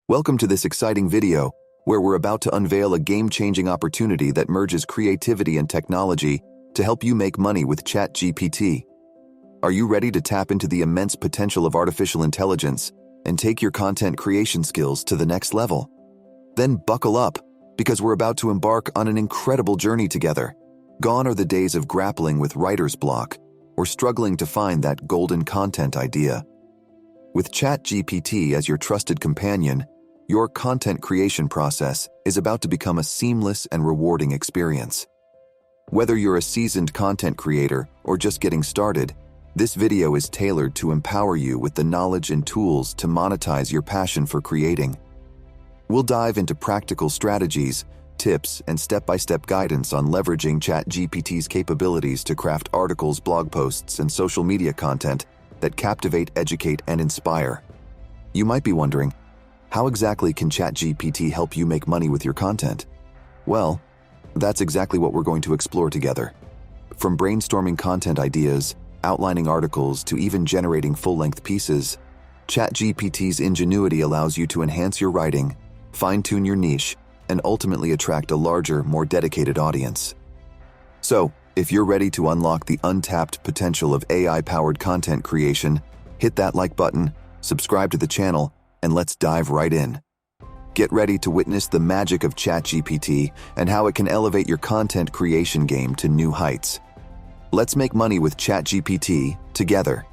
Welcome to this exciting video, where we're about to unveil a game-changing opportunity that merges creativity and technology to help you make money with chatgpt. Are you ready to tap into the immense potential of artificial intelligence and take your content creation skills to the next level? Then buckle up, because we're about to embark on an incredible journey together. Gone are the days of grappling with writer's block or struggling to find that golden content idea. With chatgpt as your trusted companion, your content creation process is about to become a seamless and rewarding experience. Whether you're a seasoned content creator or just getting started, this video is tailored to empower you with the knowledge and tools to monetize your passion for creating. We'll dive into practical strategies, tips, and step-by-step guidance on leveraging chatgpt's capabilities to craft articles, blog posts, and social media content that captivate, educate, and inspire. You might be wondering, how exactly can chatgpt help you make money with your content? Well, that's exactly what we're going to explore together. From brainstorming content ideas, outlining articles, to even generating full-length pieces, chatgpt's ingenuity allows you to enhance your writing, fine-tune your niche, and ultimately attract a larger, more dedicated audience. So, if you're ready to unlock the untapped potential of AI-powered content creation, hit that like button, subscribe to the channel, and let's dive right in. Get ready to witness the magic of chatgpt and how it can elevate your content creation game to new heights. Let's make money with chatgpt together.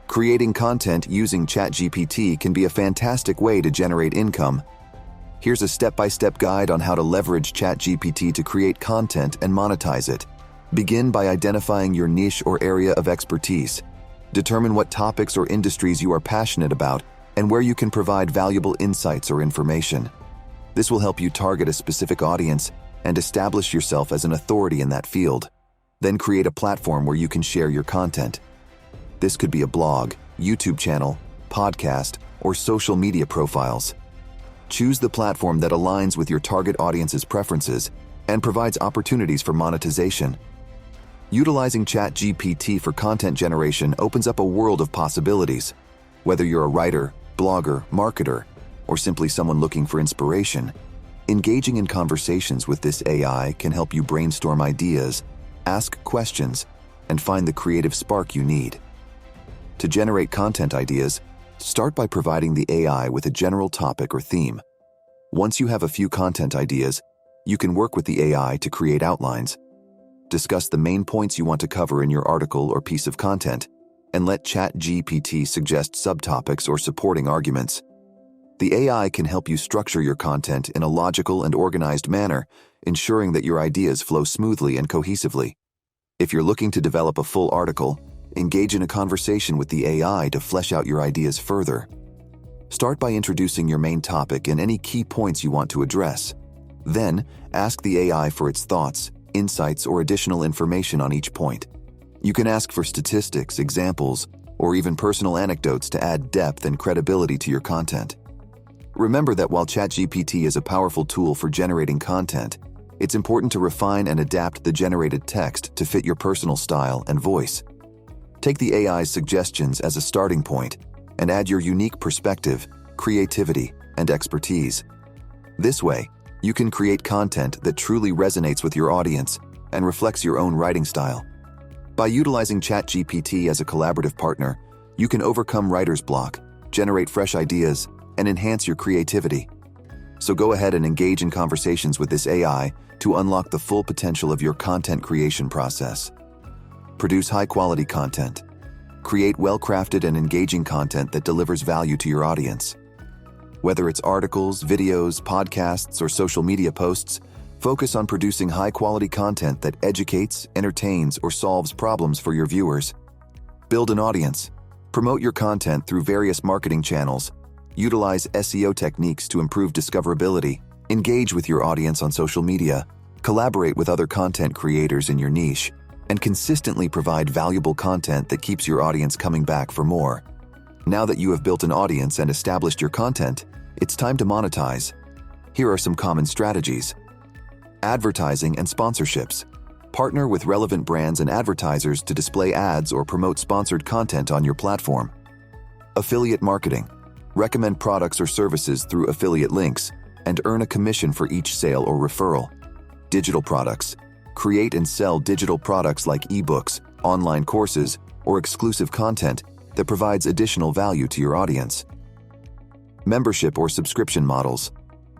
Creating content using chatgpt can be a fantastic way to generate income. Here's a step-by-step guide on how to leverage chatgpt to create content and monetize it. Begin by identifying your niche or area of expertise. Determine what topics or industries you are passionate about and where you can provide valuable insights or information. This will help you target a specific audience and establish yourself as an authority in that field. Then create a platform where you can share your content. This could be a blog, YouTube channel, podcast, or social media profiles. Choose the platform that aligns with your target audience's preferences and provides opportunities for monetization. Utilizing chatgpt for content generation opens up a world of possibilities. Whether you're a writer, blogger, marketer, or simply someone looking for inspiration, engaging in conversations with this AI can help you brainstorm ideas, ask questions, and find the creative spark you need. To generate content ideas, start by providing the AI with a general topic or theme. Once you have a few content ideas, you can work with the AI to create outlines. Discuss the main points you want to cover in your article or piece of content, and let chatgpt suggest subtopics or supporting arguments. The AI can help you structure your content in a logical and organized manner, ensuring that your ideas flow smoothly and cohesively. If you're looking to develop a full article, engage in a conversation with the AI to flesh out your ideas further. Start by introducing your main topic and any key points you want to address. Then, ask the AI for its thoughts, insights, or additional information on each point. You can ask for statistics, examples, or even personal anecdotes to add depth and credibility to your content. Remember that while chatgpt is a powerful tool for generating content, it's important to refine and adapt the generated text to fit your personal style and voice. Take the AI's suggestions as a starting point and add your unique perspective, creativity, and expertise. This way, you can create content that truly resonates with your audience and reflects your own writing style. By utilizing chatgpt as a collaborative partner, you can overcome writer's block, generate fresh ideas, and enhance your creativity. So go ahead and engage in conversations with this AI to unlock the full potential of your content creation process. Produce high-quality content. Create well-crafted and engaging content that delivers value to your audience. Whether it's articles, videos, podcasts, or social media posts, focus on producing high-quality content that educates, entertains, or solves problems for your viewers. Build an audience. Promote your content through various marketing channels. Utilize SEO techniques to improve discoverability. Engage with your audience on social media. Collaborate with other content creators in your niche. And consistently provide valuable content that keeps your audience coming back for more. Now that you have built an audience and established your content, it's time to monetize. Here are some common strategies. Advertising and sponsorships. Partner with relevant brands and advertisers to display ads or promote sponsored content on your platform. Affiliate marketing. recommend products or services through affiliate links, and earn a commission for each sale or referral. Digital products. Create and sell digital products like ebooks, online courses, or exclusive content that provides additional value to your audience. Membership or subscription models.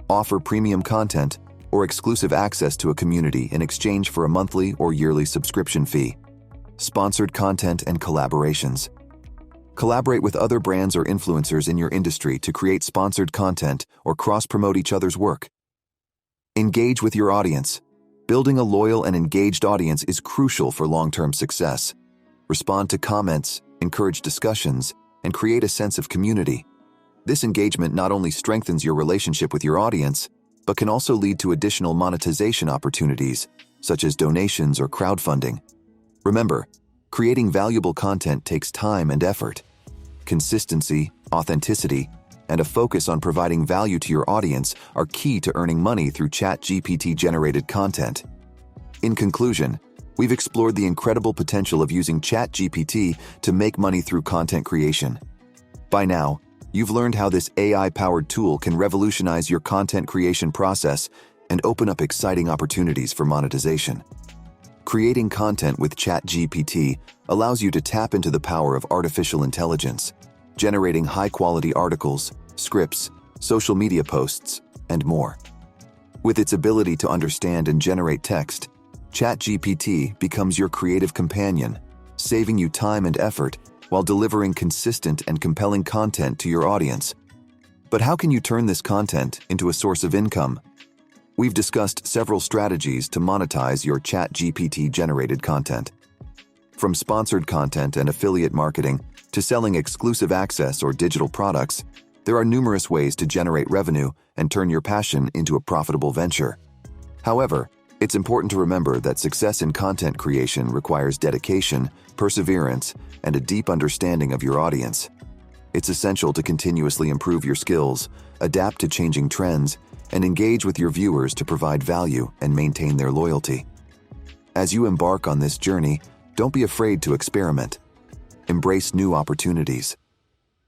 Offer premium content or exclusive access to a community in exchange for a monthly or yearly subscription fee. Sponsored content and collaborations. Collaborate with other brands or influencers in your industry to create sponsored content or cross-promote each other's work. Engage with your audience. Building a loyal and engaged audience is crucial for long-term success. Respond to comments, encourage discussions, and create a sense of community. This engagement not only strengthens your relationship with your audience, but can also lead to additional monetization opportunities, such as donations or crowdfunding. Remember, creating valuable content takes time and effort. Consistency, authenticity, and a focus on providing value to your audience are key to earning money through ChatGPT-generated content. In conclusion, we've explored the incredible potential of using ChatGPT to make money through content creation. By now, you've learned how this AI-powered tool can revolutionize your content creation process and open up exciting opportunities for monetization. Creating content with ChatGPT allows you to tap into the power of artificial intelligence, generating high-quality articles, scripts, social media posts, and more. With its ability to understand and generate text, ChatGPT becomes your creative companion, saving you time and effort while delivering consistent and compelling content to your audience. But how can you turn this content into a source of income? We've discussed several strategies to monetize your ChatGPT-generated content. From sponsored content and affiliate marketing to selling exclusive access or digital products, there are numerous ways to generate revenue and turn your passion into a profitable venture. However, it's important to remember that success in content creation requires dedication, perseverance, and a deep understanding of your audience. It's essential to continuously improve your skills, adapt to changing trends, and engage with your viewers to provide value and maintain their loyalty. As you embark on this journey, don't be afraid to experiment. Embrace new opportunities.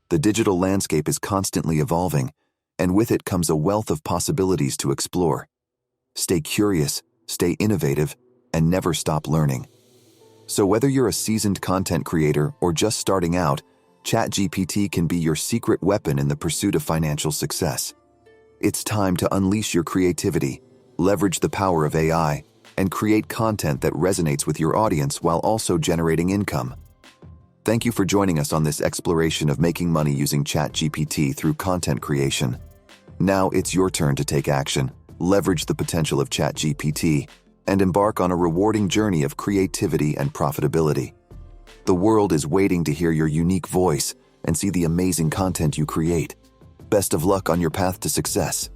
The digital landscape is constantly evolving, and with it comes a wealth of possibilities to explore. Stay curious, stay innovative, and never stop learning. So whether you're a seasoned content creator or just starting out, ChatGPT can be your secret weapon in the pursuit of financial success. It's time to unleash your creativity, leverage the power of AI, and create content that resonates with your audience while also generating income. Thank you for joining us on this exploration of making money using ChatGPT through content creation. Now it's your turn to take action, leverage the potential of ChatGPT, and embark on a rewarding journey of creativity and profitability. The world is waiting to hear your unique voice and see the amazing content you create. Best of luck on your path to success.